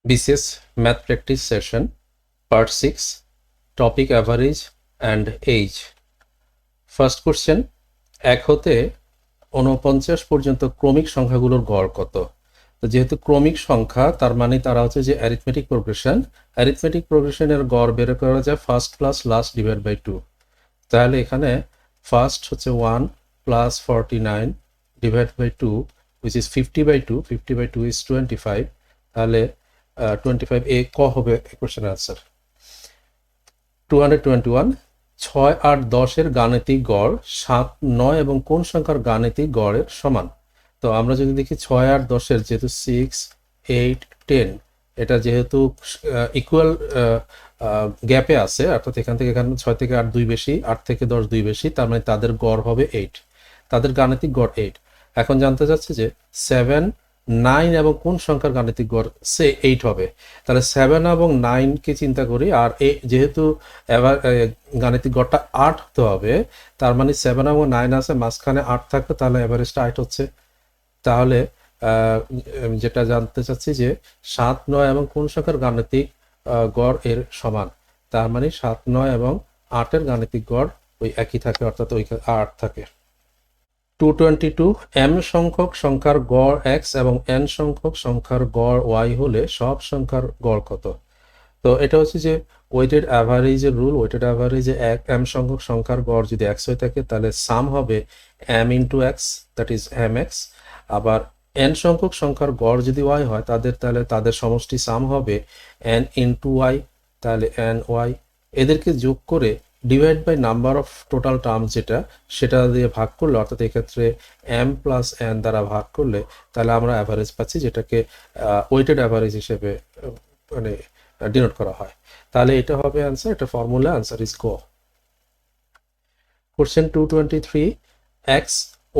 BCS Math Practice Session Part 6 Topic Average and Age First question 1 হতে 49 পর্যন্ত ক্রমিক সংখ্যাগুলোর গড় কত? তো যেহেতু ক্রমিক সংখ্যা তার মানে তারা হচ্ছে যে অ্যারিথমেটিক প্রোগ্রেশনের গড় বের করা যায় first plus last divide by 2। তাহলে এখানে ফার্স্ট হচ্ছে 1 plus 49 divide by 2 which is 50/2 50/2 is 25। তাহলে 25 এ ক হবে কোশ্চেনের আনসার। 221 6 8 10 এর গাণিতিক গড় 7 9 এবং কোন সংখ্যার গাণিতিক গড়ের সমান? তো আমরা যদি দেখি 6 8 10 এর যেহেতু 6 8 10 এটা যেহেতু ইকুয়াল গ্যাপে আছে, অর্থাৎ এখান থেকে এখানে 6 থেকে 8 2 বেশি, 8 থেকে 10 2 বেশি, তার মানে তাদের গড় হবে 8, তাদের গাণিতিক গড় 8। এখন জানতে চাচ্ছে যে 7 9 এবং কোন সংখ্যার গাণিতিক গড় সে 8 হবে। তাহলে 7 এবং 9 কে চিন্তা করি, আর যেহেতু গাণিতিক গড়টা 8 হতে হবে, তার মানে 7 এবং 9 আছে, মাঝখানে 8 থাকবে, তাহলে এভারেজটা 8 হচ্ছে। তাহলে যেটা জানতে চাচ্ছি যে 7 9 এবং কোন সংখ্যার গাণিতিক গড় এর সমান, তার মানে 7 9 এবং 8 এর গাণিতিক গড় ওই একই থাকে, অর্থাৎ ওই 8 থাকে। 222 m সংখ্যক সংখ্যার গড় x এবং n সংখ্যক সংখ্যার গড় y হলে সব সংখ্যার গড় কত? তো এটা হচ্ছে যে ওয়েটেড অ্যাভারেজের রুল। ওয়েটেড অ্যাভারেজে m সংখ্যক সংখ্যার গড় যদি x হয়ে থাকে তাহলে সাম হবে m into x, that is mx। আবার n সংখ্যক সংখ্যার গড় যদি y হয় তাহলে তাদের সমষ্টি সাম হবে n ইন্টু y, তাহলে ny। এদেরকে যোগ করে divide by number of total term সেটা দিয়ে ভাগ করলে, অর্থাৎ এক্ষেত্রে m প্লাস n দ্বারা ভাগ করলে, তাহলে আমরা অ্যাভারেজ পাচ্ছি, যেটাকে ওয়েটেড অ্যাভারেজ হিসেবে মানে ডিনোট করা হয়। তাহলে এটা হবে অ্যান্সার, এটা ফর্মুলা, অ্যান্সার ইজ গো। কোশ্চেন 223 x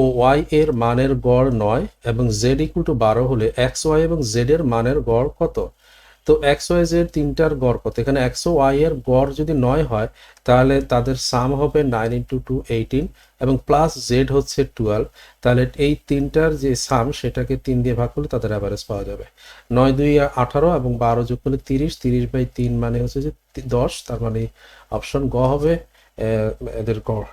ও y এর মানের গড় 9 এবং z ইকুয়াল টু 12 হলে x y এবং z এর মানের গড় কত? তো x y z তিনটার গড় কত? এখানে x ও y এর গড় যদি 9 হয় তাহলে তাদের সাম হবে 9 ইন্টু 2 18 এবং প্লাস z হচ্ছে 12। তাহলে এই তিনটার যে সাম সেটাকে 3 দিয়ে ভাগ করলে তাদের অ্যাভারেজ পাওয়া যাবে। 9 2 18 এবং 12 যোগ করলে 30, 30/3 মানে হচ্ছে যে 10, তার মানে অপশন গ হবে এদের গড়।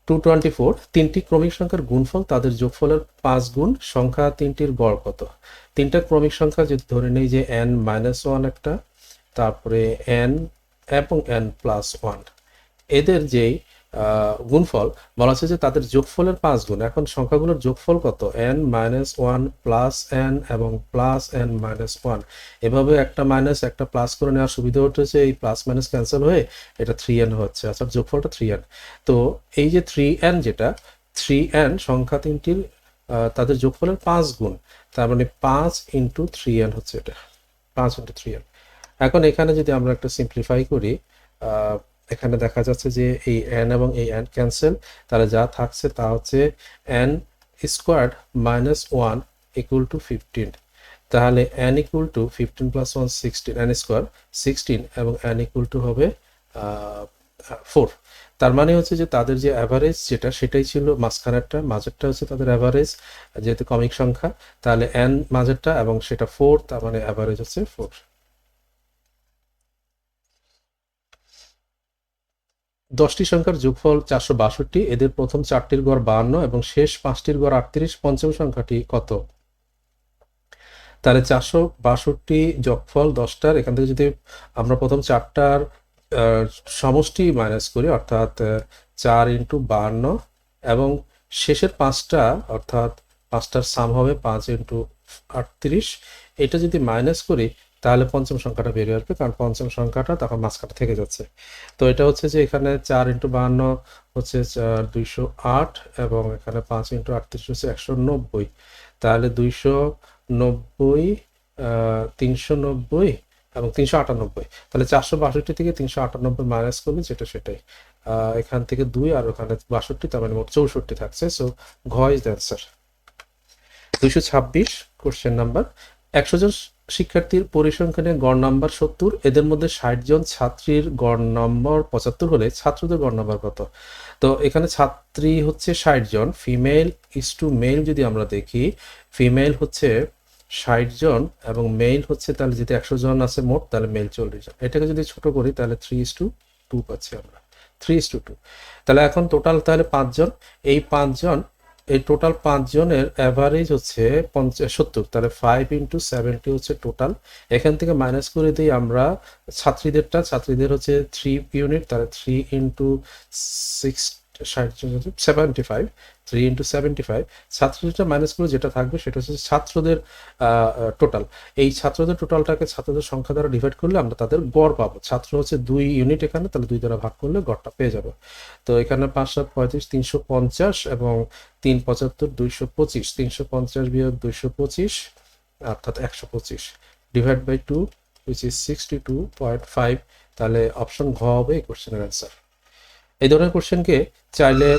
224 তিনটি ক্রমিক সংখ্যার গুণফল তাদের যোগফলের 5 গুণ, সংখ্যা তিনটির গড় কত? তিনটা ক্রমিক সংখ্যা যদি ধরে নেই যে n-1 একটা, তারপরে n এবং n+1, এদের যেই গুণফল বলা হচ্ছে যে তাদের যোগফলের 5 গুণ। এখন সংখ্যাগুলোর যোগফল কত? n-1 প্লাস n এবং প্লাস n-1। এভাবে একটা মাইনাস একটা প্লাস করে নেওয়ার সুবিধা হচ্ছে এই প্লাস মাইনাস ক্যান্সেল হয়ে এটা 3n হচ্ছে, অর্থাৎ যোগফলটা 3n। তো এই যে 3n, যেটা 3n সংখ্যা তিনটির তাদের যোগফলের 5 গুণ, তার মানে 5 ইন্টু 3n হচ্ছে এটা, 5 ইন্টু 3n। এখন এখানে যদি আমরা একটা সিম্পলিফাই করি, এখানে দেখা যাচ্ছে যে এই n এবং এই n ক্যান্সেল, তাহলে যা থাকছে তা হচ্ছে n squared minus 1 equal to 15। তাহলে n equal to 15 plus 1 16, n square 16 এবং n ইকুয়াল টু হবে 4। তার মানে হচ্ছে যে তাদের যে অ্যাভারেজ সেটাই ছিল মাঝখানেরটা, মাঝেরটা হচ্ছে তাদের অ্যাভারেজ, যেহেতু কমিক সংখ্যা, তাহলে n মাঝেরটা এবং সেটা 4, তার মানে অ্যাভারেজ হচ্ছে 4। 10টি সংখ্যার যোগফল 462, এদের প্রথম 4টির গড় 52 এবং শেষ 5টির গড় 38, পঞ্চম সংখ্যাটি কত? তাহলে 462 যোগফল 10টার, এখান থেকে যদি আমরা প্রথম 4টার সমষ্টি মাইনাস করি, অর্থাৎ 4 ইন্টু 52, এবং শেষের 5টা অর্থাৎ 5টার সাম হবে 5 ইন্টু 38, এটা যদি মাইনাস করি তাহলে পঞ্চম সংখ্যাটা বেরিয়ে আসবে, কারণ পঞ্চম সংখ্যাটা তখন মাঝখানে থেকে যাচ্ছে। তো এটা হচ্ছে যে এখানে 4 ইন্টু 52 হচ্ছে 208 এবং এখানে 5 ইন্টু 38 হচ্ছে 190। তাহলে 290 390 এবং 398। তাহলে 462 থেকে 398 মাইনাস করলে যেটা সেটাই, এখান থেকে 2 আর ওখানে 62, তার মানে মোট 64 থাকছে। সো ঘ is the answer. 226 question number 100 জন শিক্ষার্থীর পরিসংখ্যানে গড় নাম্বার 70, এদের মধ্যে 60 জন ছাত্রীর গড় নম্বর 75 হলে ছাত্রদের গড় নাম্বার কত? তো এখানে ছাত্রী হচ্ছে 60 জন, ফিমেল ইজ টু মেল যদি আমরা দেখি, ফিমেল হচ্ছে 60 জন এবং মেল হচ্ছে, তাহলে যদি 100 জন আছে মোট, তাহলে মেল 40 জন। এটাকে যদি ছোট করি তাহলে 3:2 পাচ্ছি আমরা, 3:2। তাহলে এখন টোটাল তাহলে 5 জন, এই 5 জন, এই টোটাল 5 জনের অ্যাভারেজ হচ্ছে 70, তাহলে 5 × 70 হচ্ছে টোটাল। এখান থেকে মাইনাস করে দিই আমরা ছাত্রীদের হচ্ছে 3 ইউনিট, তাহলে 3 × 6 75, 3 × 75। ছাত্রীটা মাইনাস করে যেটা থাকবে সেটা হচ্ছে ছাত্রদের টোটাল। এই ছাত্রদের টোটালটাকে ছাত্রদের সংখ্যা দ্বারা ডিভাইড করলে আমরা তাদের গড় পাবো। ছাত্র হচ্ছে 2 ইউনিট এখানে, তাহলে 2 দ্বারা ভাগ করলে গড়টা পেয়ে যাবো। তো এখানে 5 7 35 350 এবং 3 75 225, 350 বিয়োগ 225 অর্থাৎ 125 ডিভাইড বাই 2 which is 62.5। তাহলে অপশন ঘ হবে এই কোশ্চেনের অ্যান্সার। এই ধরনের কোশ্চেনকে চাইলে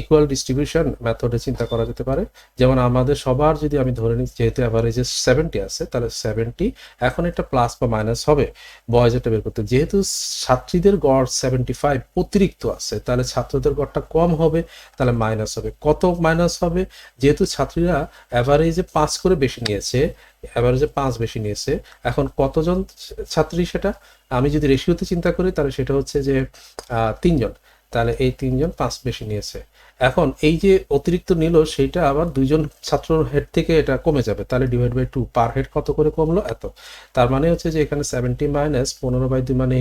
ইকুয়াল ডিস্ট্রিবিউশন মেথডে চিন্তা করা যেতে পারে। যেমন আমাদের সবার যদি আমি ধরে নিই যেহেতু অ্যাভারেজে 70 আছে, তাহলে 70 এখন একটা প্লাস বা মাইনাস হবে বয়েজেরটা বের করতে। যেহেতু ছাত্রীদের গড় 75 অতিরিক্ত আছে, তাহলে ছাত্রদের গড়টা কম হবে, তাহলে মাইনাস হবে। কত মাইনাস হবে? যেহেতু ছাত্রীরা অ্যাভারেজে 5 করে বেশি নিয়েছে, অ্যাভারেজে 5 বেশি নিয়েছে, এখন কতজন ছাত্রী সেটা আমি যদি রেশিওতে চিন্তা করি তাহলে সেটা হচ্ছে যে 3 জন, তাহলে এই 3 জন 5 বেশি নিয়েছে। এখন এই যে অতিরিক্ত নিল সেইটা আবার 2 জন ছাত্র হেড থেকে এটা কমে যাবে, তাহলে ডিভাইড বাই 2 পার হেড কত করে কমলো এত। তার মানে হচ্ছে যে এখানে 70 মাইনাস 15/2 মানে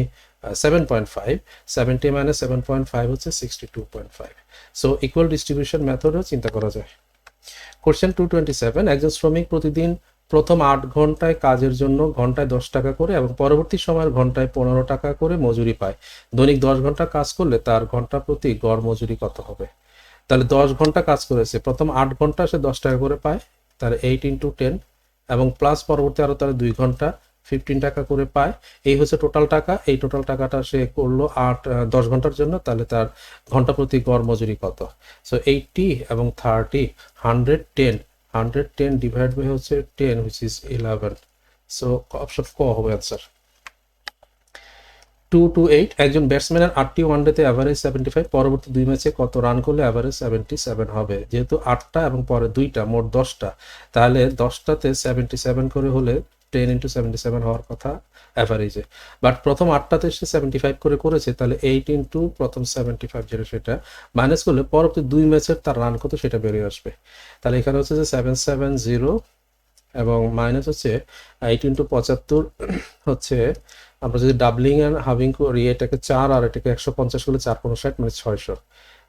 7.5, 70 মাইনাস 7.5 হচ্ছে 62.5। সো ইকুয়াল ডিস্ট্রিবিউশন মেথডও চিন্তা করা যায়। কোশ্চেন 227, একজন শ্রমিক প্রতিদিন প্রথম 8 ঘন্টায় কাজের জন্য ঘন্টায় 10 টাকা করে এবং পরবর্তী সময়ের ঘন্টায় 15 টাকা করে মজুরি পায়। দৈনিক 10 ঘন্টা কাজ করলে তার ঘন্টা প্রতি গড় মজুরি কত হবে? তাহলে 10 ঘন্টা কাজ করেছে, প্রথম 8 ঘন্টা সে 10 টাকা করে পায়, তাহলে 8 × 10 এবং প্লাস পরবর্তী আরও তাহলে 2 ঘন্টা 15 টাকা করে পায়। এই হচ্ছে টোটাল টাকা। এই টোটাল টাকাটা সে করলো 10 ঘন্টার জন্য, তাহলে তার ঘন্টা প্রতি গড় মজুরি কত? সো 80 এবং 30, 110 ডিভাইড বাই হচ্ছে 10 which is 11। সো অপশন ক হবে অ্যান্সার। 228, একজন ব্যাটসম্যানের 8টি ওয়ানডেতে অ্যাভারেজ 75, পরবর্তী 2 ম্যাচে কত রান করলে অ্যাভারেজ 77 হবে? যেহেতু 8টা এবং পরে 2টা মোট 10টা, তাহলে 10টাতে 77 করে হলে 10 × 77 হওয়ার কথা অ্যাভারেজে। বাট প্রথম 8টাতে সে 75 করে করেছে, তাহলে 8 × প্রথম 75 যেটা সেটা মাইনাস করলে পরবর্তী 2 ম্যাচের তার রান কত সেটা বেরিয়ে আসবে। তাহলে এখানে হচ্ছে যে 770 এবং মাইনাস হচ্ছে 8 × 75 হচ্ছে, আমরা যদি ডাবলিং অ্যান্ড হাভিং করি এটাকে 4 আর এটাকে 150 করলে 4 × 50 মানে 600,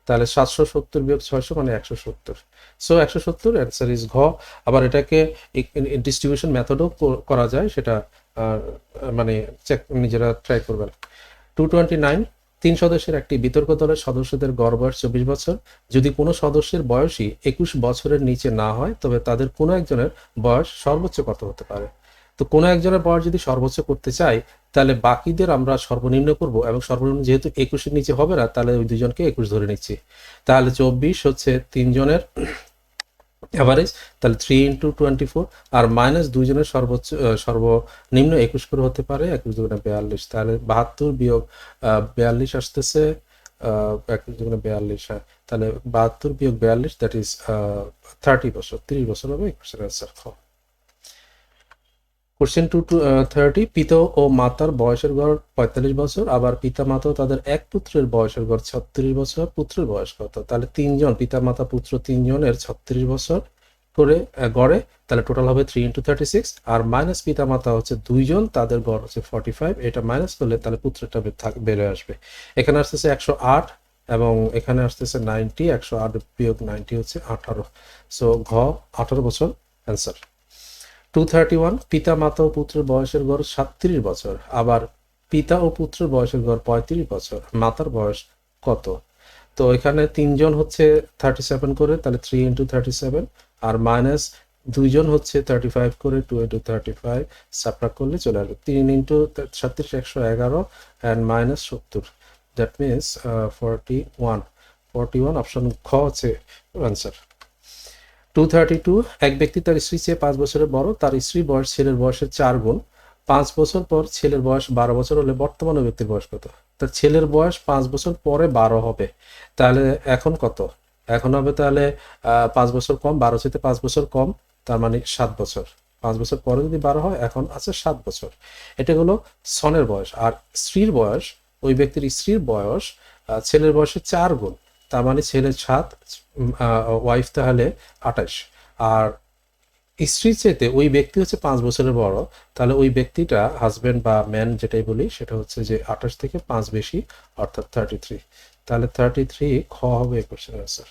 তাহলে 770 বিয়োগ 600 মানে 170। সো 170 অ্যান্সার ইজ ঘ। আবার এটাকে ডিস্ট্রিবিউশন মেথডও করা যায়, সেটা মানে চেক নিজেরা ট্রাই করবেন। 229, 3 সদস্যের একটি বিতর্ক দলের সদস্যদের গড় বয়স 24 বছর। যদি কোনো সদস্যের বয়সই 21 বছরের নিচে না হয় তবে তাদের কোনো একজনের বয়স সর্বোচ্চ কত হতে পারে? তো কোনো একজনের বয়স যদি সর্বোচ্চ করতে চাই তাহলে বাকিদের আমরা সর্বনিম্ন করব, এবং সর্বনিম্ন যেহেতু 21-এর নিচে হবে না তাহলে ওই দুজনকে 21 ধরে নিচ্ছি। তাহলে 24 হচ্ছে 3 জনের অ্যাভারেজ, তাহলে 3 × 24 আর মাইনাস 2 জনের সর্বনিম্ন 21 করে হতে পারে, 21 × 42, তাহলে 72 বিয়োগ 42 আসতেছে 21 × 42, হ্যাঁ, তাহলে 72 বিয়োগ 42 দ্যাট ইজ 30 বছর, 30 বছর হবে অ্যান্সার খ। কোশ্চেন 230, পিতা ও মাতার বয়সের গড় 45 বছর, আবার পিতা মাতাও তাদের এক পুত্রের বয়সের গড় 36 বছর, পুত্রের বয়স কত? তাহলে 3 জন পিতা মাতা পুত্র 3 জনের 36 বছর করে গড়ে, তাহলে টোটাল হবে 3 × 36 আর মাইনাস পিতা মাতা হচ্ছে 2 জন, তাদের গড় হচ্ছে 45, এটা মাইনাস করলে তাহলে পুত্রটা বেড়ে আসবে। এখানে আসতেছে 108 এবং এখানে আসতেছে 90, 108 বিয়োগ 90 হচ্ছে 18। সো ঘ 18 বছর অ্যান্সার। 231, পিতা মাতা ও পুত্রের বয়সের গড় 37 বছর, আবার পিতা ও পুত্রের বয়সের গড় 35 বছর, মাতার বয়স কত? তো এখানে 3 জন হচ্ছে 37 করে, তাহলে 3 × 37 আর মাইনাস 2 জন হচ্ছে 35 করে, 2 × 35 সাবট্রাক্ট করলে চলে আসবে 3 × 37 111 and minus 70, that means 41 option খ হচ্ছে অ্যান্সার। 232, এক ব্যক্তি তার স্ত্রী চেয়ে 5 বছরের বড়, তার স্ত্রীর বয়স ছেলের বয়সের 4 গুণ। 5 বছর পর ছেলের বয়স 12 বছর হলে বর্তমান ব্যক্তির বয়স কত? তার ছেলের বয়স 5 বছর পরে 12 হবে, তাহলে এখন কত? এখন হবে তাহলে 5 বছর কম, 12 চেয়ে 5 বছর কম, তার মানে 7 বছর। 5 বছর পরে যদি 12 হয়, এখন আছে 7 বছর। এটা হলো সনের বয়স। আর স্ত্রীর বয়স, ওই ব্যক্তির স্ত্রীর বয়স ছেলের বয়সের 4 গুণ, তার মানে ছেলের 7, ওয়াইফ তাহলে 28। আর স্ত্রীর চাইতে ওই ব্যক্তি হচ্ছে 5 বছরের বড়, তাহলে ওই ব্যক্তিটা হাজবেন্ড বা ম্যান যেটাই বলি সেটা হচ্ছে যে 28 থেকে 5 বেশি, অর্থাৎ 33। তাহলে 33 খ হবে এই কোশ্চেনের answer.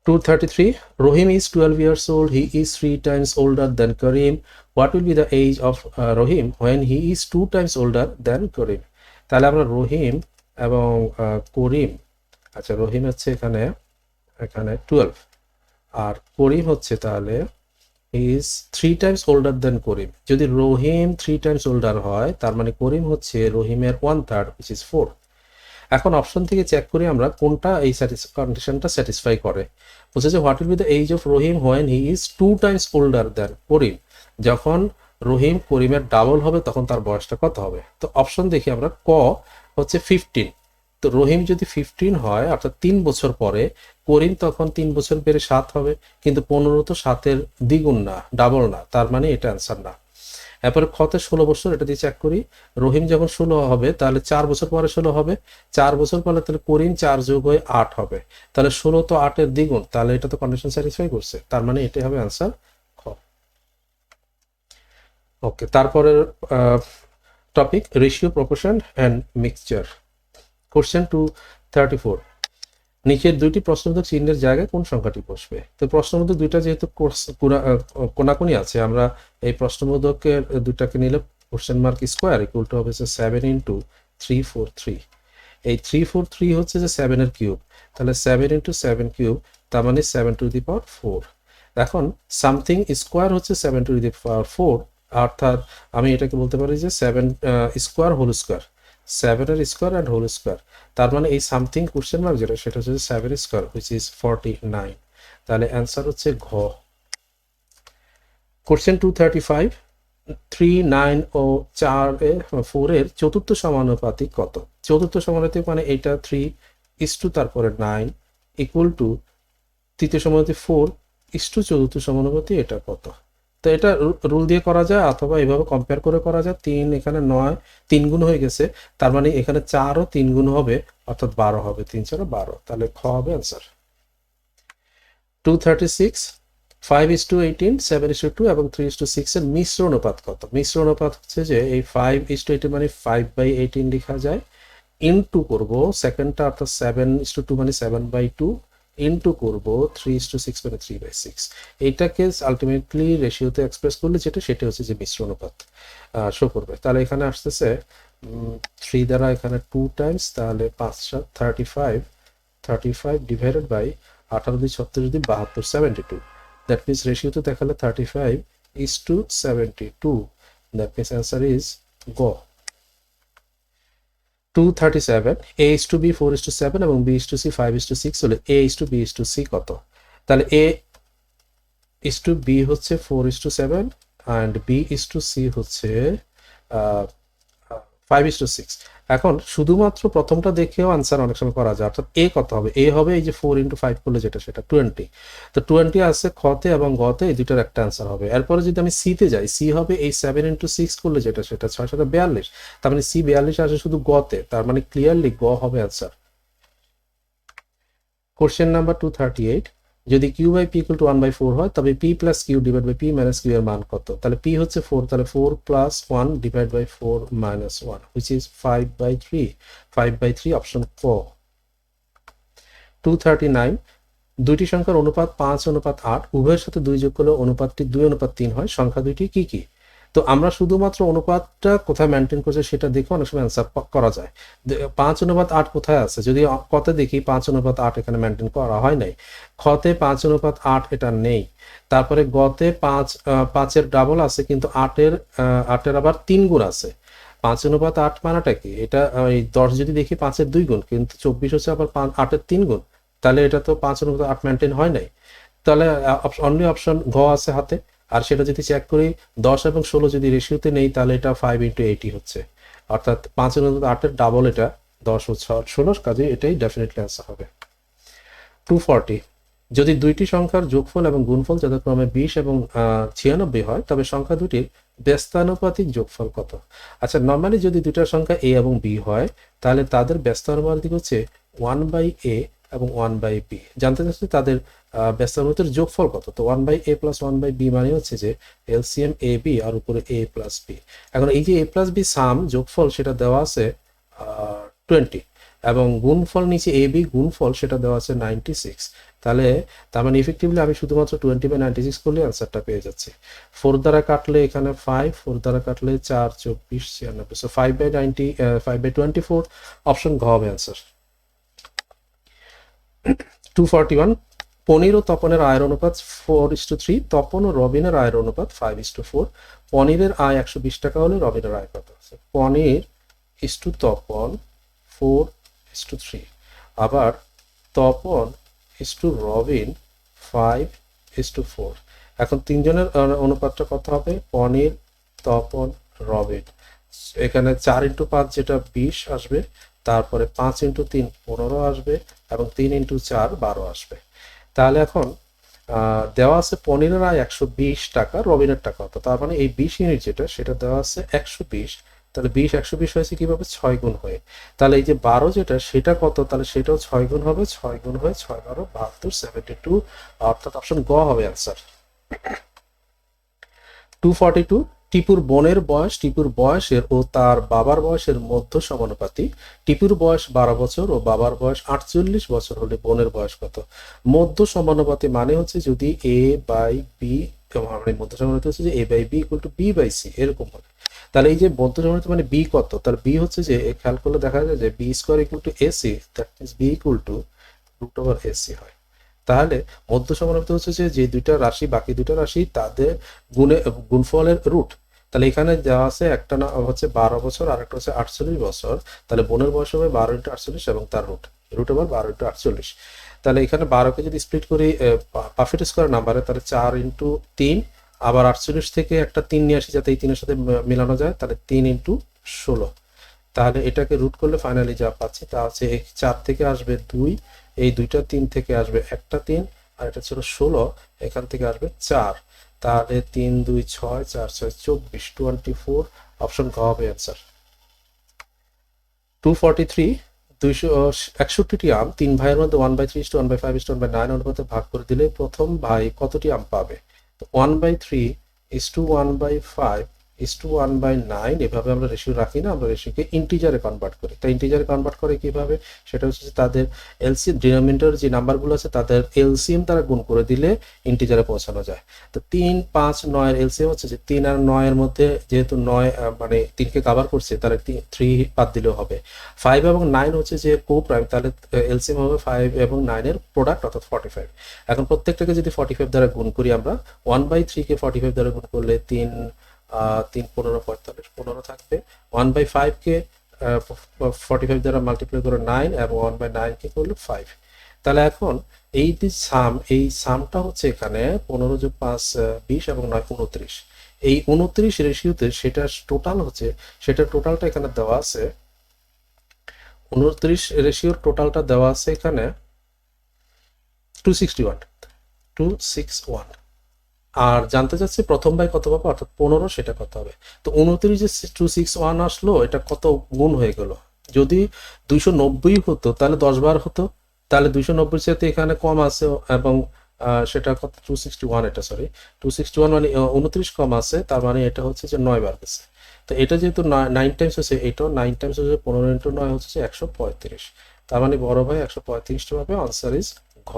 233. Rohim is 12 years old. He is 3 times older than Karim. What will be the age of Rohim when he is 2 times older than Karim? তাহলে আমরা রহিম এবং করিম, আচ্ছা রহিম হচ্ছে এখানে এখানে 12, আর করিম হচ্ছে তাহলে is 3 times older than করিম। যদি রহিম 3 times older হয়, তার মানে করিম হচ্ছে রহিমের 1/3, which is 4। এখন অপশন থেকে চেক করি আমরা কোনটা এই কন্ডিশনটা স্যাটিসফাই করে। বলছে যে what will be the age of Rahim when he is 2 times older than Karim. যখন রহিম করিমের ডাবল হবে তখন তার বয়সটা কত হবে? তো অপশন দেখি আমরা, ক হচ্ছে 15। তো রহিম যদি 15 হয় অর্থাৎ 3 বছর পরে, করিম তখন 3 বছর বেড়ে 7 হবে, কিন্তু 15 তো 7-এর দ্বিগুণ না, ডাবল না, তার মানে এটা অ্যান্সার না। এরপরে খতে 16 বছর, এটা দিয়ে চেক করি। রহিম যখন 16 হবে তাহলে 4 বছর পরে 16 হবে, 4 বছর পরে তাহলে করিম 4 যোগ হয়ে 8 হবে, তাহলে 16 তো 8-এর দ্বিগুণ, তাহলে এটা তো কন্ডিশন স্যাটিসফাই করছে, তার মানে এটাই হবে অ্যান্সার খ। ওকে, তারপরের topic ratio, proportion and mixture. Question 234, নিচের দুইটি প্রশ্নবোধক চিহ্নের জায়গায় কোন সংখ্যাটি বসবে? তো প্রশ্নবোধক দুইটা যেহেতু কোনাকুনি আছে, আমরা এই প্রশ্নবোধকের দুইটাকে নিলে question mark square equal to হবে 7 ইন্টু 343। এই 343 হচ্ছে যে 7-এর কিউব, তাহলে 7 ইন্টু 7 কিউব, তার মানে 7 টু দি পাওয়ার 4। এখন সামথিং স্কোয়ার হচ্ছে 7 টু দি পাওয়ার 4, অর্থাৎ আমি এটাকে বলতে পারি যে 7 স্কোয়ার হোল স্কোয়ার, 7-এর স্কোয়ার অ্যান্ড হোল স্কোয়ার, তার মানে এই সামথিং কোশ্চেন মার্ক যেটা সেটা হচ্ছে 7 স্কোয়ার, হুইচ ইজ 49। তাহলে অ্যান্সার হচ্ছে ঘ। কোশ্চেন 235, 3, 9 ও 4-এর চতুর্থ সমানুপাতিক কত? চতুর্থ সমানুপাতিক মানে এটা 3 তারপরে 9 ইকুয়াল টু তৃতীয় সমানুপাতিক 4 চতুর্থ সমানুপাতিক, এটা কত? তো এটা রুল দিয়ে করা যায় অথবা এভাবে কম্পেয়ার করে করা যায়। 3 এখানে 9 3 গুণ হয়ে গেছে, তার মানে এখানে 4 ও 3 গুণ হবে, অর্থাৎ 12 হবে, 3 4 12, তাহলে খ হবে অ্যান্সার। 236, 5:18, 7:2 এবং 3:6 এর মিশ্র অনুপাত কত? মিশ্র অনুপাত হচ্ছে যে এই 5:18 মানে 5/18 লেখা যায়, ইনটু করব সেকেন্ডটা অর্থাৎ 7:2 মানে 7/2, ইনটু করব 3:6 মানে 3/6। এইটাকে আলটিমেটলি রেশিওতে এক্সপ্রেস করলে যেটা সেটা হচ্ছে যে মিশ্র অনুপাত শো করবে। তাহলে এখানে আসতেছে 3 দ্বারা এখানে 2 টাইমস, তাহলে 5 35 ডিভাইডেড বাই 18 দিয়ে 36 যদি 72, 72, দ্যাট মিনস রেশিওতে দেখালে 35:72, দ্যাট মিনস অ্যান্সার ইজ গ। 237, A:B 4:7 এবং B:C 5:6 হলে A:B:C কত? তাহলে A:B হচ্ছে 4:7 and B:C হচ্ছে 5:6। এখন শুধুমাত্র প্রথমটা দেখেও আনসার অনেক সময় করা যায়, অর্থাৎ এ কত হবে? এ হবে এই যে 4 ইন্টু 5 করলে যেটা সেটা 20। তো 20 আছে খতে এবং গতে, এই দুটার একটা আনসার হবে। এরপরে যদি আমি সিতে যাই, সি হবে এই 7 ইন্টু 6 করলে যেটা সেটা 6 7 42, তার মানে সি 42 আসে শুধু গতে, তার মানে ক্লিয়ারলি গ হবে আনসার। কোশ্চেন নাম্বার 238, যদি q by p equal to 1/4 হয় তবে p plus q divide by p minus q এর মান কত? তাহলে পি হচ্ছে 4, তাহলে 4 plus 1 divide by 4 minus 1, which is 5/3, 5/3 option ক। 239, দুইটি সংখ্যার অনুপাত 5:8, উভয়ের সাথে 2 যোগ করলে অনুপাতটি 2:3 হয়, সংখ্যা দুইটি কি কি? তো আমরা শুধুমাত্র অনুপাতটা কোথায় মেনটেন করছে সেটা দেখে অনেক সময় অ্যান্সার করা যায়। 5:8 কোথায় আছে? যদি কতে দেখি 5:8 এখানে মেনটেন করা হয় নাই, খতে 5:8 এটা নেই, তারপরে গতে 5-এর ডাবল আছে কিন্তু 8-এর আবার 3 গুণ আছে। 5:8 মানেটা কি? এটা 10 যদি দেখি 5-এর 2 গুণ, কিন্তু 24 হচ্ছে আবার 8-এর 3 গুণ, তাহলে এটা তো 5:8 মেনটেন হয় নাই। তাহলে অনলি অপশন ঘ আছে হাতে। আর সেটা যদি চেক করি 10 এবং 16 যদি রেশিওতে নেই, তাহলে এটা 5:80 হচ্ছে, অর্থাৎ 5:8-এর ডাবল, এটা 10 ও 16, কাজে এটাই ডেফিনেটলি অ্যান্সার হবে। 240, যদি দুইটি সংখ্যার যোগফল এবং গুণফল যথাক্রমে 20 এবং 96 হয় তবে সংখ্যা দুটির ব্যস্তানুপাতিক যোগফল কত? আচ্ছা, নর্মালি যদি দুইটা সংখ্যা a এবং b হয় তাহলে তাদের ব্যস্তানুপাতিক হচ্ছে 1/a এবং 1/b। জানতে চাচ্ছি তাদের ব্যস্তানুপাতিক যোগফল কত। তো 1/a প্লাস 1/b মানে হচ্ছে যে এলসিএম a b আর উপরে a প্লাস b। এখন এই যে a প্লাস b সাম যোগফল সেটা দেওয়া আছে 20 এবং গুণফল নিচে এ বি গুণফল সেটা দেওয়া আছে 96। তাহলে তার মানে ইফেক্টিভলি আমি শুধুমাত্র 20/96 করলে অ্যান্সারটা পেয়ে যাচ্ছি। 4 দ্বারা কাটলে এখানে 5, 4 দ্বারা কাটলে 4, 24, 96, সো 5/90, 5/24 অপশন ঘ হবে অ্যান্সার। 241 পনির ও তপনের আয়ের অনুপাত 4:3, তপন ও রবিনের আয়ের অনুপাত 5:4। পনিরের আয় 120 টাকা হলে রবিনের আয় কত? পনির ইস্টু তপন 4:3, আবার তপন ইস্টু রবিন 5:4। এখন তিনজনের অনুপাতটা কত হবে? পনির, তপন, রবিন। এখানে 4 × 5 যেটা 20 আসবে, তারপরে 5 × 3 15 আসবে এবং 3 × 4 12 আসবে। তাহলে এখন দেওয়া আছে পনিরের আয় 120 টাকা, রবিনের টাকা কত? তার মানে এই 20 ইউনিট যেটা সেটা দেওয়া আছে 120। তাহলে 20 120 হয়েছে কিভাবে? 6 গুণ হয়ে। তাহলে এই যে 12 যেটা সেটা কত? তাহলে সেটাও 6 গুণ হবে, 6 গুণ হয়ে 6 12 72, 72, অর্থাৎ অপশন গ হবে অ্যান্সার। 242 টিপুর বোনের বয়স টিপুর বয়সের ও তার বাবার বয়সের মধ্য সমানুপাতিক। টিপুর বয়স 12 বছর ও বাবার বয়স 48 বছর হলে বোনের বয়স কত? মধ্য সমানুপাতি মানে হচ্ছে যদি a বাই বি, মানে মধ্য সমানুপাতি হচ্ছে যে a by b equal to b by c, এরকম হবে। তাহলে এই যে মধ্য সমানুপাতি মানে b কত? তাহলে b হচ্ছে যে খেয়াল করলে দেখা যায় যে b square equal to ac, that means b equal to √ac হয়। তাহলে মধ্য সমানুপাতি হচ্ছে যে যে দুইটা রাশি, বাকি দুইটা রাশি তাদের গুণফলের রুট। তাহলে এখানে দেওয়া আছে একটা না হচ্ছে 12 বছর আর একটা হচ্ছে 48 বছর। তাহলে বোনের বয়স হবে 12 × 48 এবং তার রুট আবার 12 × 48। তাহলে এখানে 12কে যদি স্প্লিট করি পারফেক্ট স্কয়ার নাম্বারে, তাহলে 4 × 3, আবার 48 থেকে একটা 3 নিয়ে আসি যাতে এই 3-এর সাথে মেলানো যায়, তাহলে 3 × 16। তাহলে এটাকে রুট করলে ফাইনালি যা পাচ্ছি তা হচ্ছে 4 থেকে আসবে 2, এই দুইটা 3 থেকে আসবে একটা 3, আর এটা ছিল 16, এখান থেকে আসবে 4। তাহলে 3 2 6 4 6 24, 24 অপশন গ হবে অ্যান্সার। 243 261টি আম 3 ভাইয়ের মধ্যে 1/3, 1/5, 1/9 অনুপাতে ভাগ করে দিলে প্রথম ভাই কতটি আম পাবে? তো 1/3, 1/5, 1/9 এভাবে আমরা রেশিও রাখি না, আমরা রেশিওকে ইন্টিজারে কনভার্ট করি। তো ইন্টিজারে কনভার্ট করে কিভাবে? সেটা হচ্ছে তাদের এলসিএম ডিনোমিনেটর যে নাম্বারগুলো আছে তাদের এলসিএম তারা গুণ করে দিলে ইন্টিজারে পৌঁছানো যায়। তো 3, 5, 9 এর এলসিএম হচ্ছে যে 3 আর 9 এর মধ্যে যেহেতু 9 মানে 3কে কভার করছে, তাহলে 3 বাদ দিলেও হবে। 5 এবং 9 হচ্ছে যে কো প্রাইম, তাহলে এলসিএম হবে 5 এবং 9 এর প্রোডাক্ট অর্থাৎ 45। এখন প্রত্যেকটাকে যদি 45 দ্বারা গুণ করি আমরা, 1/3 কে 45 দ্বারা গুণ করলে 3 3 15 45 15 থাকবে। 1/5 কে 45 দ্বারা মাল্টিপ্লাই করে 9 এবং 1/9 কে করলে 5। তাহলে এখন এই যে এই সামটা হচ্ছে এখানে 15 + 5 20 এবং 9 29। এই 29 রেশিওতে সেটা টোটাল হচ্ছে, সেটা টোটালটা এখানে দেওয়া আছে 29 রেশিওর টোটালটা দেওয়া আছে এখানে 261। আর জানতে চাচ্ছি প্রথম ভাই কত পাবো অর্থাৎ 15, সেটা কত হবে? তো 29 যে 261 আসলো, এটা কত গুণ হয়ে গেল? যদি 290 হতো তাহলে 10 বার হতো, তাহলে 290 সাথে এখানে কম আছে এবং সেটা কত? 261, এটা সরি 261 মানে 29 কম আছে, তার মানে এটা হচ্ছে যে 9 বার গেছে। তো এটা যেহেতু 9 টাইমস হচ্ছে, এটাও 9 টাইমস হচ্ছে, 15 × 9 হচ্ছে 135। তার মানে বড় ভাই 135টা পাবে, আনসার ইজ ঘ।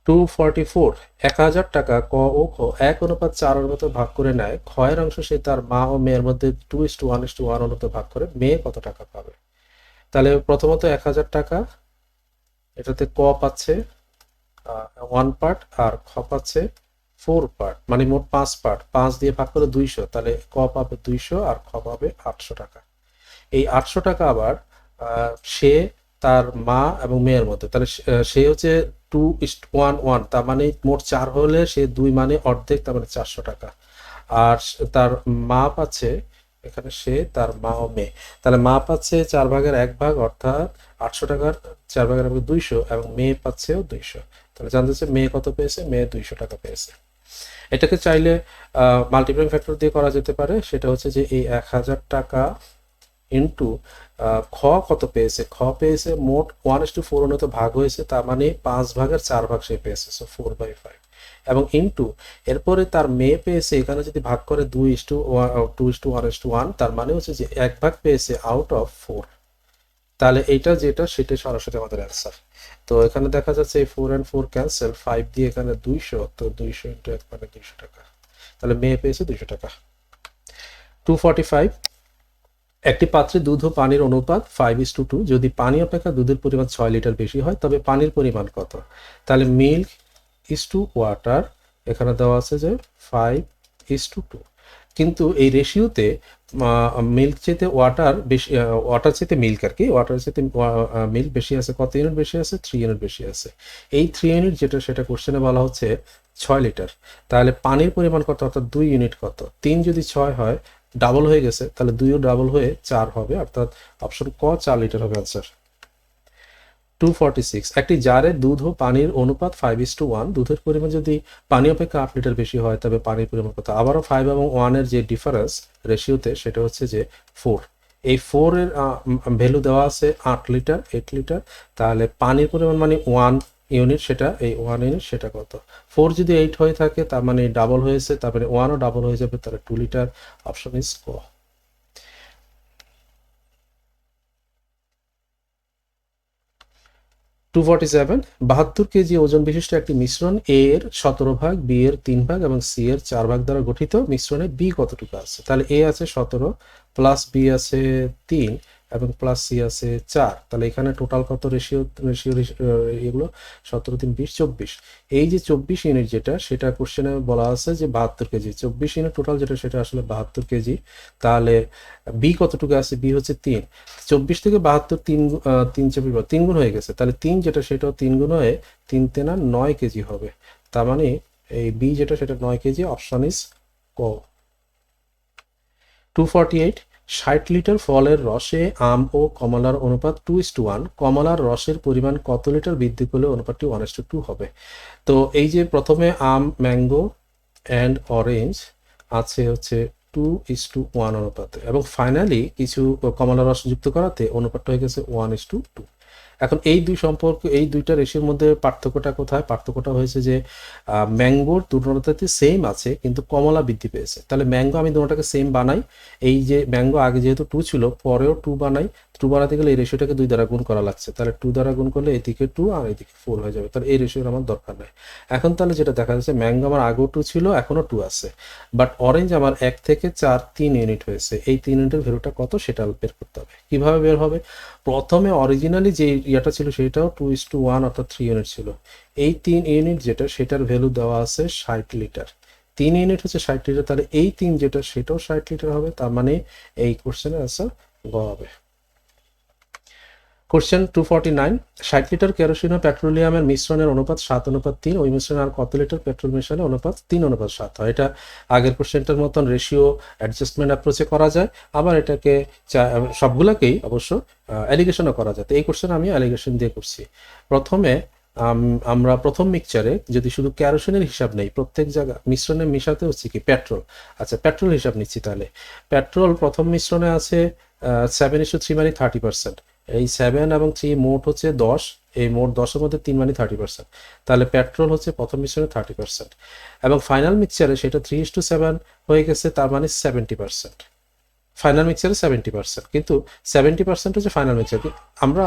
244 1000 টাকা ক ও খ 1:4 অনুপাতে ভাগ করে নেয়, ক্ষয়ের অংশ সে তার মা ও মেয়ের মধ্যে 2:1:1 অনুপাতে ভাগ করে, মেয়ে কত টাকা পাবে? তাহলে প্রথমত 1000 টাকা, এটাতে ক পাচ্ছে 1 পার্ট আর খ পাচ্ছে 4 পার্ট, মানে মোট 5 পার্ট। 5 দিয়ে ভাগ করে 200, তাহলে ক পাবে 200 আর খ পাবে 800 টাকা। এই 800 টাকা আবার সে তার মা এবং মেয়ের মধ্যে, তাহলে সে হচ্ছে 2:1:1, তার মানে মোট 4 হলে সে 2 মানে অর্ধেক, তার মানে 400 টাকা। আর তার মা পাচ্ছে এখানে সে, তার মা ও মেয়ে। তাহলে মা পাচ্ছে 4/1 অর্থাৎ 800 টাকার 4/200, এবং মেয়ে পাচ্ছেও 200। তাহলে জানতে চাচ্ছে মেয়ে কত পেয়েছে, মেয়ে 200 টাকা পেয়েছে। এটাকে চাইলে মাল্টিপ্লাইং ফ্যাক্টর দিয়ে করা যেতে পারে, সেটা হচ্ছে যে এই 1000 টাকা ইন্টু খ কত পেয়েছে, খ পেয়েছে মোট 1:4 অনুতে ভাগ হয়েছে, তার মানে 5/4 সে পেয়েছে, সো 4/5, এবং ইন্টু এরপরে তার মেয়ে পেয়েছে, এখানে যদি ভাগ করে 2:1, তার মানে হচ্ছে যে 1 ভাগ পেয়েছে আউট অফ 4। তাহলে এইটা যেটা সেটা সরাসরি আমাদের অ্যান্সার। তো এখানে দেখা যাচ্ছে এই 4 and 4 ক্যান্সেল, 5 দিয়ে এখানে 200, তো 200 ইন্টু 1 মানে 200 টাকা। তাহলে মেয়ে পেয়েছে 200 টাকা। 245, একটি পাত্রে দুধ ও পানির অনুপাত 5:2। যদি পানি অপেক্ষা দুধের পরিমাণ 6 লিটার বেশি হয় তবে পানির পরিমাণ কত? তাহলে মিল্ক ইস টু ওয়াটার, এখানে দেওয়া আছে যে 5:2। কিন্তু এই রেশিওতে মিল্ক চেতে ওয়াটার বেশি, ওয়াটার চেতে মিল্ক আর কি, ওয়াটার চেতে মিল্ক বেশি আছে, কত ইউনিট বেশি আছে? 3 ইউনিট বেশি আছে। এই 3 ইউনিট যেটা সেটা কোশ্চেনে বলা হচ্ছে 6 লিটার। তাহলে পানির পরিমাণ কত, অর্থাৎ 2 ইউনিট কত? 3 যদি 6 হয়, ডাবল হয়ে গেছে, তাহলে 2ও ডাবল হয়ে 4 হবে, অর্থাৎ অপশন ক 4 লিটার হবে আনসার। 246, একটি জারে দুধ ও পানির অনুপাত 5:1। দুধের পরিমাণ যদি পানি অপেক্ষা 8 লিটার বেশি হয় তবে পানির পরিমাণ কত? আবারও 5 এবং 1 এর যে ডিফারেন্স রেশিওতে সেটা হচ্ছে যে 4। এই 4 এর ভ্যালু দেওয়া আছে 8 লিটার, 8 লিটার। তাহলে পানির পরিমাণ মানে 1 ইউনিট, সেটা এই 1 ইউনিট সেটা কত? 4 যদি 8 হয়ে থাকে তার মানে ডাবল হয়েছে, তারপরে 1ও ডাবল হয়ে যাবে, তাহলে 2 লিটার। অপশন ইজ ক। 247, 72 কেজি ওজন বিশিষ্ট একটি মিশ্রণ এ এর 17 ভাগ, বি এর 3 ভাগ এবং সি এর 4 ভাগ দ্বারা গঠিত। মিশ্রণে বি কতটুকু আছে? তাহলে এ আছে 17, প্লাস বি আছে 3 এবং প্লাস সি আছে 4। তাহলে এখানে টোটাল কত রেশিও, এগুলো 17 3 20 24। এই যে 24 ইউনিট যেটা সেটা কোশ্চেনে বলা আছে যে 72 কেজি, 24 ইউনিট টোটাল যেটা সেটা আসলে 72 কেজি। তাহলে বি কতটুকু আছে? বি হচ্ছে 3। 24 থেকে 72 3 গুণ হয়ে গেছে, তাহলে 3 যেটা সেটাও 3 গুণ হয়ে 3 তেনা 9 কেজি হবে। তার মানে এই বি যেটা সেটা 9 কেজি। অপশন ইজ ক। 248, 60 লিটার ফলের রসে আম ও কমলার অনুপাত 2:1। কমলার রসের পরিমাণ কত লিটার বৃদ্ধি করলে অনুপাতটি 1:2 হবে? তো এই যে প্রথমে আম, ম্যাঙ্গো অ্যান্ড অরেঞ্জ আছে হচ্ছে 2:1 অনুপাতে, এবং ফাইনালি কিছু কমলা রস যুক্ত করাতে অনুপাতটা হয়ে গেছে 1:2। এখন এই দুই সম্পর্ক, এই দুইটা রেশিওর মধ্যে পার্থক্যটা কোথায়? পার্থক্যটা হয়েছে যে ম্যাঙ্গোর দুটোটাতে সেম আছে কিন্তু কমলা বৃদ্ধি পেয়েছে। তাহলে ম্যাঙ্গো আমি দুটোটাকে সেম বানাই, এই যে ম্যাঙ্গো আগে যেহেতু 2 ছিল পরেও 2 বানাই, 2 বানাতে গেলে এই রেশিওটাকে 2 দ্বারা গুণ করা লাগছে, তাহলে 2 দ্বারা গুণ করলে এদিকে 2 আর এদিকে 4 হয়ে যাবে, তাহলে এই রেশিওর আমার দরকার নেই। এখন তাহলে যেটা দেখা যাচ্ছে ম্যাঙ্গো আমার আগেও 2 ছিল, এখনও 2 আছে, বাট অরেঞ্জ আমার 1 থেকে 4 3 ইউনিট হয়েছে। এই 3 ইউনিটের ভ্যালুটা কত সেটা বের করতে হবে। কিভাবে বের হবে? প্রথমে অরিজিনালি যে ইয়েটা ছিল সেটাও 2:1 অর্থাৎ 3 ইউনিট ছিল। এই 3 ইউনিট যেটা সেটার ভ্যালু দেওয়া আছে 60 লিটার। 3 ইউনিট হচ্ছে 60 লিটার, তাহলে এই 3 যেটা সেটাও 60 লিটার হবে। তার মানে এই কোশ্চেনের অ্যান্সার গ হবে। কোশ্চেন 249, 60 লিটার কেরোসিন ও পেট্রোলিয়ামের মিশ্রণের অনুপাত 7:3। ওই মিশ্রণে আর কত লিটার পেট্রোল মেশালে অনুপাত 3:7 হয়? এটা আগের কোশ্চেনটার মতন রেশিও অ্যাডজাস্টমেন্ট অ্যাপ্রোচে করা যায়, আবার এটাকে সবগুলোকেই অবশ্য অ্যালিগেশনও করা যায়। তো এই কোশ্চেন আমি অ্যালিগেশন দিয়ে করছি। প্রথমে আমরা প্রথম মিক্সচারে যদি শুধু ক্যারোসিনের হিসাব নেই, প্রত্যেক জায়গা মিশ্রণে মিশাতে হচ্ছে কি পেট্রোল। আচ্ছা, পেট্রোল হিসাব নিচ্ছি। তাহলে পেট্রোল প্রথম মিশ্রণে আছে 7:3 মানে 30%। এই 7 এবং 3 মোট হচ্ছে 10, এই মোট 10-এর মধ্যে 3 মানে 30%। তাহলে পেট্রোল হচ্ছে প্রথম মিশ্রণে 30%, এবং ফাইনাল মিক্সচারে সেটা 3:7 হয়ে গেছে, তার মানে 70%। ফাইনাল মিক্সচারে 70%, কিন্তু 70% হচ্ছে ফাইনাল মিক্সচার। আমরা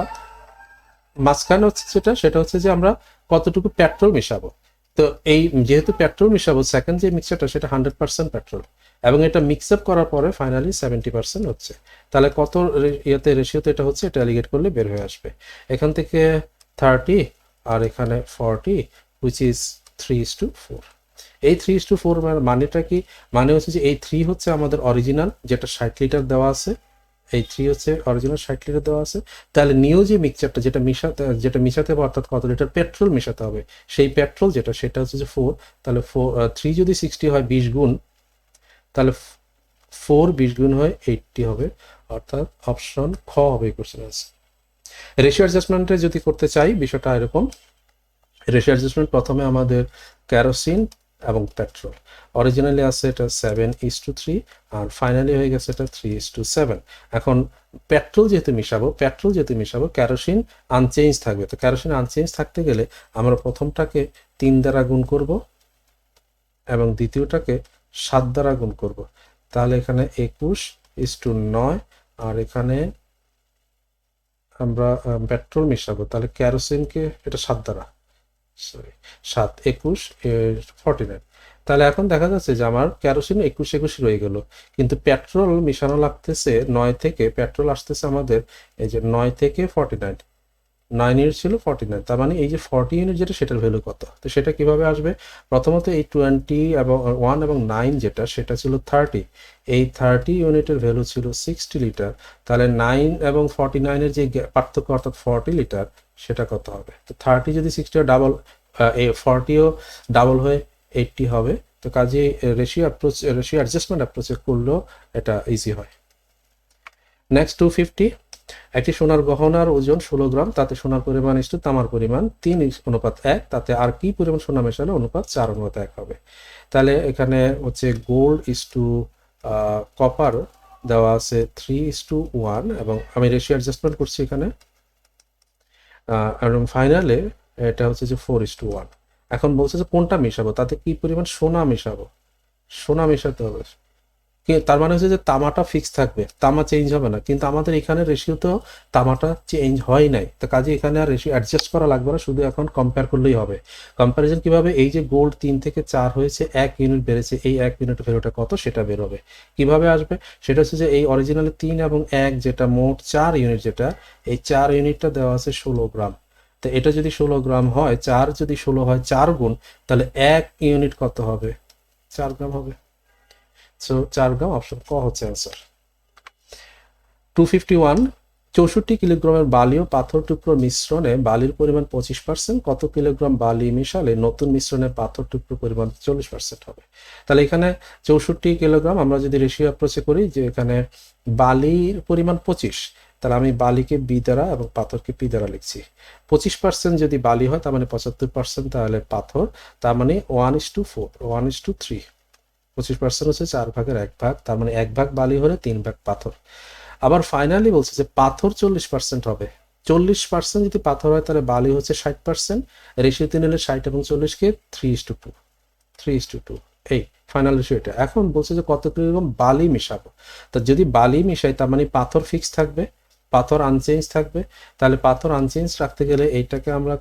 মাঝখানে হচ্ছে সেটা হচ্ছে যে আমরা কতটুকু পেট্রোল মিশাবো। তো এই যেহেতু পেট্রোল মিশাবো, সেকেন্ড যে মিক্সচারটা সেটা 100% পেট্রোল, এবং এটা মিক্স আপ করার পরে ফাইনালি 70% হচ্ছে। তাহলে কত ইয়েতে রেশিওতে এটা হচ্ছে, এটা অ্যালিগেট করলে বের হয়ে আসবে। এখান থেকে 30 আর এখানে 40, হুইচ ইজ 3:4। এই 3:4 মানেটা কি? মানে হচ্ছে যে এই 3 হচ্ছে আমাদের অরিজিনাল যেটা 60 লিটার দেওয়া আছে, এই 3 হচ্ছে অরিজিনাল 60 লিটার দেওয়া আছে। তাহলে নিউ যে মিক্সচারটা যেটা মিশাতে হবে, অর্থাৎ কত লিটার পেট্রোল মেশাতে হবে, সেই পেট্রোল সেটা হচ্ছে যে 4। তাহলে 3 যদি 60 হয় 20 গুণ, তাহলে 4 20 গুণ হয় 80 হবে, অর্থাৎ অপশন খ হবে কোশ্চেন আনসার। রেশিও অ্যাডজাস্টমেন্টে যদি করতে চাই বিষয়টা এরকম, রেশিও অ্যাডজাস্টমেন্ট প্রথমে আমাদের কেরোসিন এবং পেট্রোল, অরিজিনালি আছে এটা 7:3 আর ফাইনালি হয়ে গেছে এটা 3:7। এখন পেট্রোল যেহেতু মিশাবো কেরোসিন আনচেঞ্জ থাকবে, তো কেরোসিন আনচেঞ্জ থাকতে গেলে আমরা প্রথমটাকে 3 দ্বারা গুণ করব এবং দ্বিতীয়টাকে 7 দ্বারা গুণ করব, তাহলে এখানে 21:9 আর এখানে আমরা পেট্রোল মিশাবো, তাহলে কেরোসিনকে এটা 7 দ্বারা, সরি 7 21 49। তাহলে এখন দেখা যাচ্ছে যে আমার কেরোসিন 21 রয়ে গেল, কিন্তু পেট্রোল মিশানো লাগতেছে 9 থেকে, পেট্রোল আসতেছে আমাদের এই যে 9 থেকে 49, 9 ইউনিট ছিল 49, তার মানে এই যে 40 ইউনিট যেটা সেটার ভ্যালু কত, তো সেটা কিভাবে আসবে? প্রথমত এই 20 এবং 1 এবং 9 যেটা সেটা ছিল 30, এই 30 ইউনিটের ভ্যালু ছিল 60 লিটার, তাহলে 9 এবং 49-এর যে পার্থক্য অর্থাৎ 40 লিটার সেটা কত হবে? তো 30 যদি 60 ডাবল, এই 40ও ডাবল হয়ে 80 হবে, তো কাজে রেশিও অ্যাডজাস্টমেন্ট অ্যাপ্রোচে করলেও এটা ইজি হয়। নেক্সট 250, একটি সোনার গহনার ওজন 16 গ্রাম, তাতে সোনার পরিমাণ ইস্টু তামার পরিমাণ 3:1, তাতে আর কি পরিমাণ সোনা মেশালে অনুপাত 4:1 হবে? তাহলে এখানে হচ্ছে গোল্ড ইস্টু কপার দেওয়া আছে 3:1 এবং আমি রেশিও অ্যাডজাস্টমেন্ট করছি এখানে, এবং ফাইনালে এটা হচ্ছে যে 4:1। এখন বলছে যে কোনটা মেশাবো, তাতে কি পরিমাণ সোনা মেশাবো, সোনা মেশাতে হবে, তার মানে হচ্ছে যে তামাটা ফিক্স থাকবে, তামা চেঞ্জ হবে না, কিন্তু আমাদের এখানে রেশিওতেও তামাটা চেঞ্জ হয় নাই, তো কাজে এখানে আর রেশিও অ্যাডজাস্ট করা লাগবে না, শুধু এখন কম্পেয়ার করলেই হবে। কম্প্যারিজন কিভাবে? এই যে গোল্ড 3 থেকে 4 হয়েছে, 1 ইউনিট বেড়েছে, এই 1 ইউনিট ভ্যালুটা কত সেটা বের হবে। কিভাবে আসবে? সেটা হচ্ছে যে এই অরিজিনালি 3 এবং 1 যেটা মোট 4 ইউনিট, যেটা এই 4 ইউনিটটা দেওয়া আছে 16 গ্রাম, তো এটা যদি 16 গ্রাম হয়, 4 যদি 16 হয় 4 গুণ, তাহলে 1 ইউনিট কত হবে? 4 গ্রাম হবে। সো 4 গ্রাম, অপশন ক হচ্ছে অ্যান্সার। 251, 64 কিলোগ্রামের বালি ও পাথর টুকরোর মিশ্রণে বালির পরিমাণ 25%, কত কিলোগ্রাম বালি মিশালে নতুন মিশ্রণে পাথর টুকরোর পরিমাণ 40% হবে? তাহলে এখানে 64 কিলোগ্রাম, আমরা যদি রেশিও অ্যাপ্রোচে করি যে এখানে বালির পরিমাণ 25, তাহলে আমি বালিকে বি দ্বারা এবং পাথরকে পি দ্বারা লিখছি। 25% যদি বালি হয় তার মানে 75%, তাহলে পাথর, তার মানে 1:4, 1:3, 25% হচ্ছে 4 ভাগের 1 ভাগ, তার মানে 1 ভাগ বালি হলে 3 ভাগ পাথর। আবার ফাইনালি বলছে যে পাথর 40% হবে, 40% যদি পাথর হয় তাহলে বালি হচ্ছে 60%, রেশিওতে নিলে 60 এবং 40-কে 3:2, এই ফাইনাল রেশিও এটা। এখন বলছে যে কত কিলোগ্রাম বালি মিশাবো, তো যদি বালি মিশাই তার মানে পাথর ফিক্স থাকবে, পাথর আনচেঞ্জ থাকবে, তাহলে পাথর আনচেঞ্জ রাখতে গেলে এইটাকে আমরা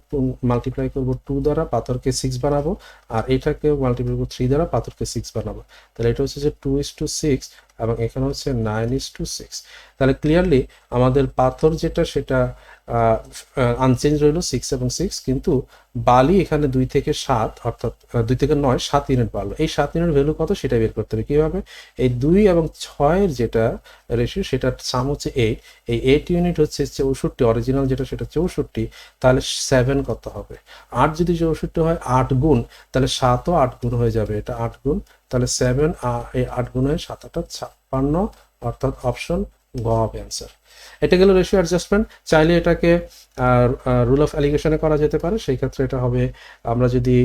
মাল্টিপ্লাই করব 2 দ্বারা, পাথরকে 6 বানাবো, আর এটাকে মাল্টিপ্লাই করবো 3 দ্বারা, পাথরকে 6 বানাবো, তাহলে এটা হচ্ছে যে 2:6 এবং এখানে হচ্ছে 9:6। তাহলে ক্লিয়ারলি আমাদের পাথর যেটা সেটা আনচেঞ্জ রইল 6 এবং 6, কিন্তু বালি এখানে 2 থেকে 7 অর্থাৎ 2 থেকে 9 7 ইউনিট বাড়লো, এই 7 ইউনিট ভ্যালু কত সেটা বের করতে হবে। কিভাবে? এই 2 এবং 6-এর যেটা রেশিও সেটার সাম হচ্ছে 8, এই 8 ইউনিট হচ্ছে 64, অরিজিনাল যেটা সেটা 64, তাহলে 7 কত হবে? 8 যদি 64 হয় 8 গুণ, তাহলে 7ও 8 গুণ হয়ে যাবে, এটা 8 গুণ, তাহলে 7 এই 8 গুণ হয়ে 7 8 56, অর্থাৎ অপশন গ হবে অ্যান্সার। এটা গেল রেশিও অ্যাডজাস্টমেন্ট। চাইলে এটাকে রুল অফ অ্যালিগেশনে করা যেতে পারে, সেই ক্ষেত্রে এটা হবে আমরা যদি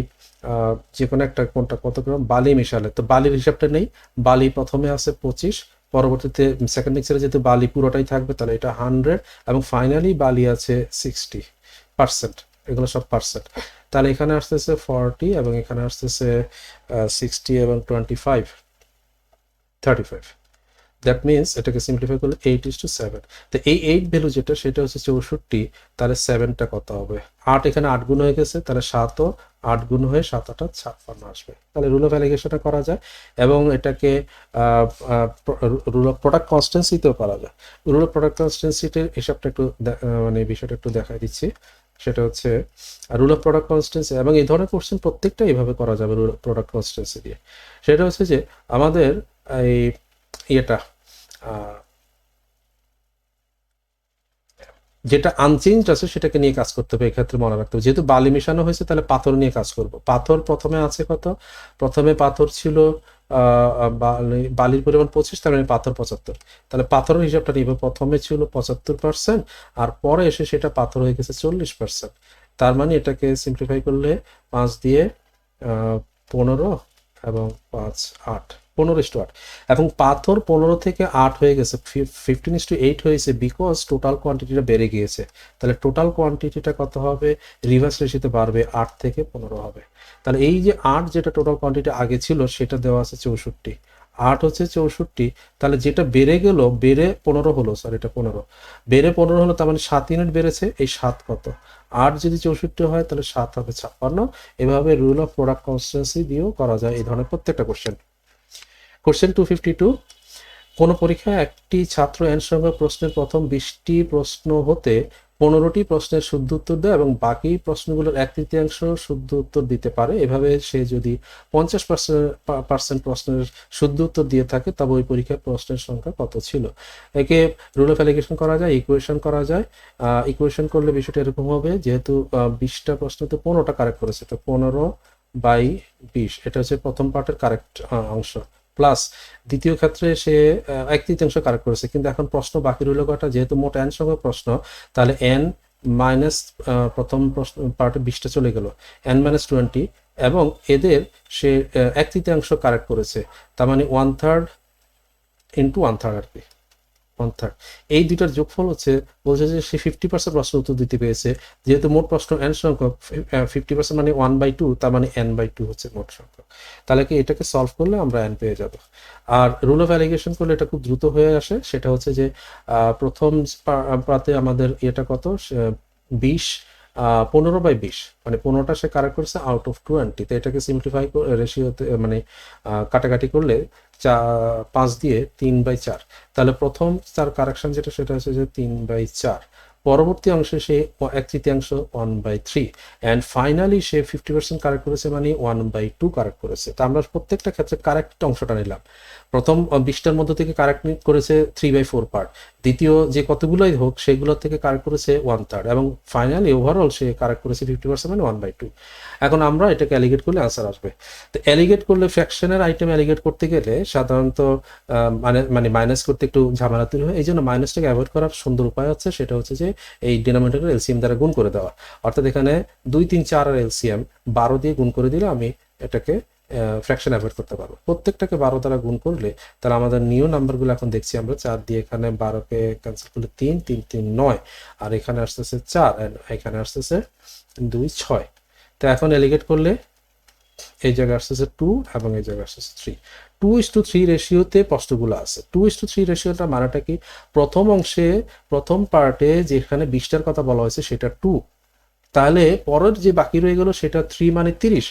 যে কোনো একটা কোনটা কত গ্রাম বালি মিশালে, তো বালির হিসাবটা নেই, বালি প্রথমে আছে 25, পরবর্তীতে সেকেন্ড মিক্সারে যেহেতু বালি পুরোটাই থাকবে তাহলে এটা 100 এবং ফাইনালি বালি আছে 60%, এগুলো সব পার্সেন্ট, তাহলে এখানে আসতেছে 40 এবং এখানে আসতেছে 60 এবং 25 35। দ্যাট মিনস এটাকে সিম্পলিফাই করলে 8:7, তো এই 8 ভ্যালু যেটা সেটা হচ্ছে 64, তাহলে 7টা কত হবে? 8 এখানে 8 গুণ হয়ে গেছে, তাহলে 7ও 8 গুণ হয়ে 7 8 56 আসবে, তাহলে রুল অফ অ্যালিগেশনটা করা যায় এবং এটাকে রুল অফ প্রোডাক্ট কনস্ট্যান্সিতেও করা যায়। রুল অফ প্রোডাক্ট কনস্ট্যান্সিটির হিসাবটা একটু মানে বিষয়টা একটু দেখাই দিচ্ছি, সেটা হচ্ছে রুল অফ প্রোডাক্ট কনস্ট্যান্সি, এবং এই ধরনের কোশ্চেন প্রত্যেকটা এইভাবে করা যাবে রুল অফ প্রোডাক্ট কনস্ট্যান্সি দিয়ে। সেটা হচ্ছে যে আমাদের এই ইয়েটা যেটা আনচেঞ্জ আছে সেটাকে নিয়ে কাজ করতে হবে, এক্ষেত্রে মনে রাখতে হবে। যেহেতু বালি মেশানো হয়েছে তাহলে পাথর নিয়ে কাজ করব। পাথর প্রথমে আছে কত, প্রথমে পাথর ছিল বালির পরিমাণ 25, তার মানে পাথর 75। তাহলে পাথরের হিসাবটা নিব, প্রথমে ছিল 75% আর পরে এসে সেটা পাথর হয়ে গেছে 40%। তার মানে এটাকে সিম্পলিফাই করলে 5 দিয়ে 15 এবং 5 8, 15:8 এবং পাথর 15 থেকে 8 হয়ে গেছে, 15:8 হয়েছে বিকজ টোটাল কোয়ান্টিটিটা বেড়ে গিয়েছে। তাহলে টোটাল কোয়ান্টিটিটা কত হবে, রিভার্স রেশিওতে বাড়বে, 8 থেকে 15 হবে। তাহলে এই যে 8 যেটা টোটাল কোয়ান্টিটি আগে ছিল সেটা দেওয়া আছে 64, 8 হচ্ছে 64, তাহলে যেটা বেড়ে গেল, বেড়ে 15 হলো, সরি এটা 15, বেড়ে 15 হলো, তার মানে 7 ইউনিট বেড়েছে। এই 7 কত, 8 যদি 64 হয় তাহলে 7 হবে 56। এভাবে রুল অফ প্রোডাক্ট কনস্ট্যান্সি দিয়েও করা যায় এই ধরনের প্রত্যেকটা কোশ্চেন। কোশ্চেন 252, কোনো পরীক্ষায় একটি ছাত্র এন সংখ্যক প্রশ্নের প্রথম 20টি প্রশ্ন হতে 15টি প্রশ্নের শুদ্ধ উত্তর দেয় এবং বাকি প্রশ্নগুলোর 1/3 শুদ্ধ উত্তর দিতে পারে। এভাবে সে যদি 50% প্রশ্নের শুদ্ধ উত্তর দিয়ে থাকে তবে ওই পরীক্ষায় প্রশ্নের সংখ্যা কত ছিল। একে রুল অফ অ্যালিগেশন করা যায়, ইকুয়েশন করা যায়। ইকুয়েশন করলে বিষয়টা এরকম হবে, যেহেতু 20টা প্রশ্নতে 15টা কারেক্ট করেছে, তো 15/20, এটা হচ্ছে প্রথম পার্টের কারেক্ট অংশ, প্লাস দ্বিতীয় ক্ষেত্রে সে 1/3 কারেক্ট করেছে, কিন্তু এখন প্রশ্ন বাকি রইল কটা, যেহেতু মোট n সংখ্যক প্রশ্ন, তাহলে n মাইনাস প্রথম প্রশ্ন পার্টে 20টা চলে গেল, n-20, এবং এদের সে 1/3 কারেক্ট করেছে, তার মানে 1/3 ইন্টু 1/3 আর কি, 1/3। এই দুইটার যোগফল হচ্ছে, বলছে যে সে 50% প্রশ্ন উত্তর দিতে পেরেছে। যেহেতু মোট প্রশ্ন n সংখ্যক, 50% মানে 1/2, তার মানে n/2 হচ্ছে মোট সংখ্যক। তাহলে কি এটাকে সলভ করলে আমরা n পেয়ে যাব। আর রুল অফ অ্যালিগেশন করলে এটা খুব দ্রুত হয়ে আসে, সেটা হচ্ছে যে প্রথম পাতে আমাদের এটা কত, 20, 15/20, মানে 15টা সে কারেক্ট করেছে আউট অফ 20। তো এটাকে সিম্পলিফাই রেশিওতে মানে কাটাকাটি করলে 5 দিয়ে 3/4, তাহলে প্রথম তার কারেকশন যেটা সেটা হচ্ছে যে 3/4, পরবর্তী অংশে সে 1/3 1/3, অ্যান্ড ফাইনালি সে 50% কারেক্ট করেছে, মানে 1/2 কারেক্ট করেছে। তা আমরা প্রত্যেকটা ক্ষেত্রে কারেক্ট অংশটা নিলাম। প্রথম 20টার মধ্যে থেকে কারেক্ট করেছে 3/4 পার্ট, দ্বিতীয় যে কতগুলোই হোক সেগুলোর থেকে কারেক্ট করেছে 1/3, এবং ফাইনালি ওভারঅল সে কারেক্ট করেছে 50%, মানে 1/2। এখন আমরা এটাকে অ্যালিগেট করলে আনসার আসবে। তো অ্যালিগেট করলে ফ্র্যাকশনের আইটেম অ্যালিগেট করতে গেলে সাধারণত মানে মাইনাস করতে একটু ঝামেলা তৈরি হয়। এই জন্য মাইনাসটাকে অ্যাভয়েড করার সুন্দর উপায় হচ্ছে, সেটা হচ্ছে যে এই ডিনোমিনেটর এলসিএম দ্বারা গুণ করে দেওয়া। অর্থাৎ এখানে 2, 3, 4 আর এলসিএম 12 দিয়ে গুণ করে দিলে আমি এটাকে ফ্র্যাকশন অ্যাভয়েড করতে পারবো। প্রত্যেকটাকে 12 দ্বারা গুণ করলে তাহলে আমাদের নিউ নাম্বারগুলো এখন দেখছি আমরা, 4 দিয়ে এখানে 12কে ক্যান্সেল করলে 3, 3, 3, 9, আর এখানে আসতেছে 4, এখানে আসতেছে 2, 6। তো এখন এলিগেট করলে এই জায়গায় আসতেছে 2 এবং এই জায়গায় আসতেছে 3। 2:3 রেশিওতে প্রশ্নগুলো আছে। 2:3 রেশিওটা মানেটা কি, প্রথম অংশে প্রথম পার্টে যেখানে 20টার কথা বলা হয়েছে সেটা 2, তাহলে পরের যে বাকি রয়ে গেল সেটা 3 মানে 30,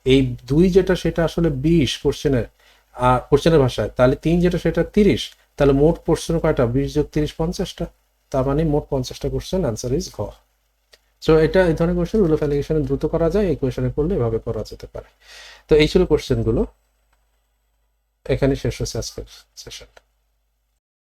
এই 2 যেটা সেটা আসলে 20 কোশ্চেনের ভাষায়, তাহলে 3 যেটা সেটা 30, তাহলে মোট প্রশ্ন কয়টা, 20 + 30 50টা, তার মানে মোট 50টা কোশ্চেন, অ্যান্সার ইজ ঘ। সো এটা এই ধরনের কোশ্চেন রুল অফ অ্যালিগেশনে দ্রুত করা যায়, এই কোশ্চেনে করলে এভাবে করা যেতে পারে। তো এই ছিল কোশ্চেনগুলো, এখানে শেষ হচ্ছে আজকের সেশন।